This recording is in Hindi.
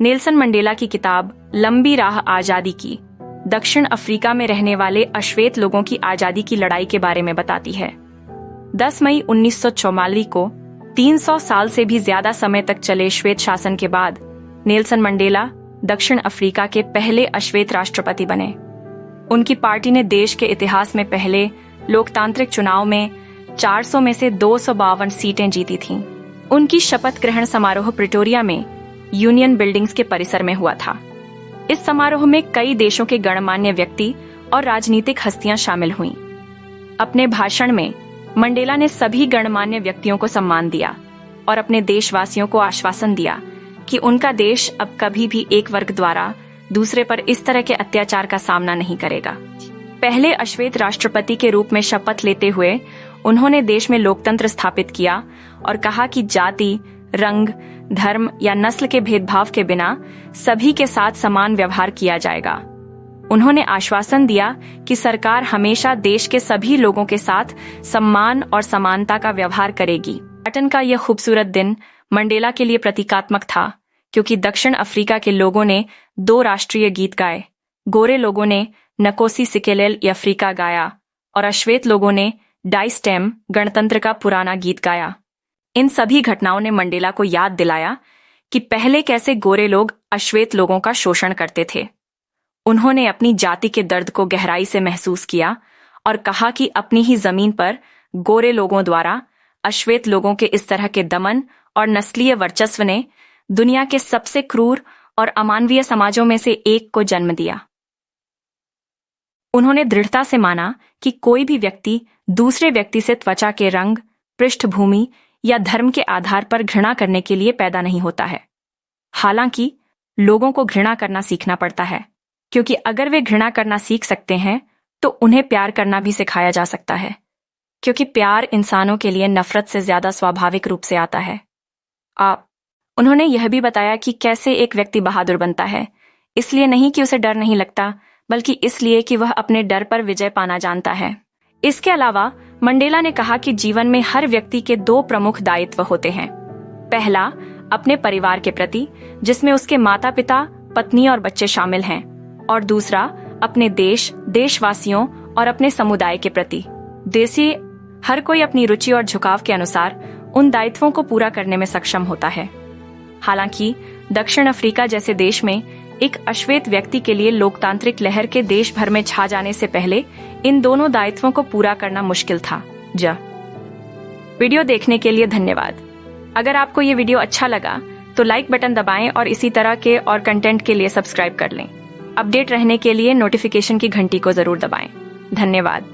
नेल्सन मंडेला की किताब लंबी राह आजादी की दक्षिण अफ्रीका में रहने वाले अश्वेत लोगों की आजादी की लड़ाई के बारे में बताती है। 10 मई 1944 को 300 साल से भी ज्यादा समय तक चले श्वेत शासन के बाद नेल्सन मंडेला दक्षिण अफ्रीका के पहले अश्वेत राष्ट्रपति बने। उनकी पार्टी ने देश के इतिहास में पहले लोकतांत्रिक चुनाव में 400 में से 252 सीटें जीती थीं। उनकी शपथ ग्रहण समारोह प्रिटोरिया में यूनियन बिल्डिंग्स के परिसर में हुआ था। इस समारोह में कई देशों के गणमान्य व्यक्ति और राजनीतिक हस्तियां शामिल हुईं। अपने भाषण में मंडेला ने सभी गणमान्य व्यक्तियों को सम्मान दिया और अपने देशवासियों को आश्वासन दिया कि उनका देश अब कभी भी एक वर्ग द्वारा दूसरे पर इस तरह के अत्याचार का सामना नहीं करेगा। पहले अश्वेत राष्ट्रपति के रूप में शपथ लेते हुए उन्होंने देश में लोकतंत्र स्थापित किया और कहा कि जाति, रंग, धर्म या नस्ल के भेदभाव के बिना सभी के साथ समान व्यवहार किया जाएगा। उन्होंने आश्वासन दिया कि सरकार हमेशा देश के सभी लोगों के साथ सम्मान और समानता का व्यवहार करेगी। पैटर्न का यह खूबसूरत दिन मंडेला के लिए प्रतीकात्मक था, क्योंकि दक्षिण अफ्रीका के लोगों ने 2 राष्ट्रीय गीत गाए। गोरे लोगों ने नकोसी सिकेलेल अफ्रीका गाया और अश्वेत लोगों ने डाई स्टेम गणतंत्र का पुराना गीत गाया। इन सभी घटनाओं ने मंडेला को याद दिलाया कि पहले कैसे गोरे लोग अश्वेत लोगों का शोषण करते थे। उन्होंने अपनी जाति के दर्द को गहराई से महसूस किया और कहा कि अपनी ही जमीन पर गोरे लोगों द्वारा अश्वेत लोगों के इस तरह के दमन और नस्लीय वर्चस्व ने दुनिया के सबसे क्रूर और अमानवीय समाजों में से एक को जन्म दिया। उन्होंने दृढ़ता से माना कि कोई भी व्यक्ति दूसरे व्यक्ति से त्वचा के रंग, पृष्ठभूमि या धर्म के आधार पर घृणा करने के लिए पैदा नहीं होता है। हालांकि लोगों को घृणा करना सीखना पड़ता है, क्योंकि अगर वे घृणा करना सीख सकते हैं तो उन्हें प्यार करना भी सिखाया जा सकता है, क्योंकि प्यार इंसानों के लिए नफरत से ज्यादा स्वाभाविक रूप से आता है। उन्होंने यह भी बताया कि कैसे एक व्यक्ति बहादुर बनता है, इसलिए नहीं कि उसे डर नहीं लगता, बल्कि इसलिए कि वह अपने डर पर विजय पाना जानता है। इसके अलावा मंडेला ने कहा कि जीवन में हर व्यक्ति के 2 प्रमुख दायित्व होते हैं। पहला, अपने परिवार के प्रति, जिसमें उसके माता पिता, पत्नी और बच्चे शामिल हैं, और दूसरा, अपने देश, देशवासियों और अपने समुदाय के प्रति। देशी हर कोई अपनी रुचि और झुकाव के अनुसार उन दायित्वों को पूरा करने में सक्षम होता है। हालांकि दक्षिण अफ्रीका जैसे देश में एक अश्वेत व्यक्ति के लिए लोकतांत्रिक लहर के देश भर में छा जाने से पहले इन दोनों दायित्वों को पूरा करना मुश्किल था। वीडियो देखने के लिए धन्यवाद। अगर आपको ये वीडियो अच्छा लगा तो लाइक बटन दबाएं और इसी तरह के और कंटेंट के लिए सब्सक्राइब कर लें। अपडेट रहने के लिए नोटिफिकेशन की घंटी को जरूर दबाएं। धन्यवाद।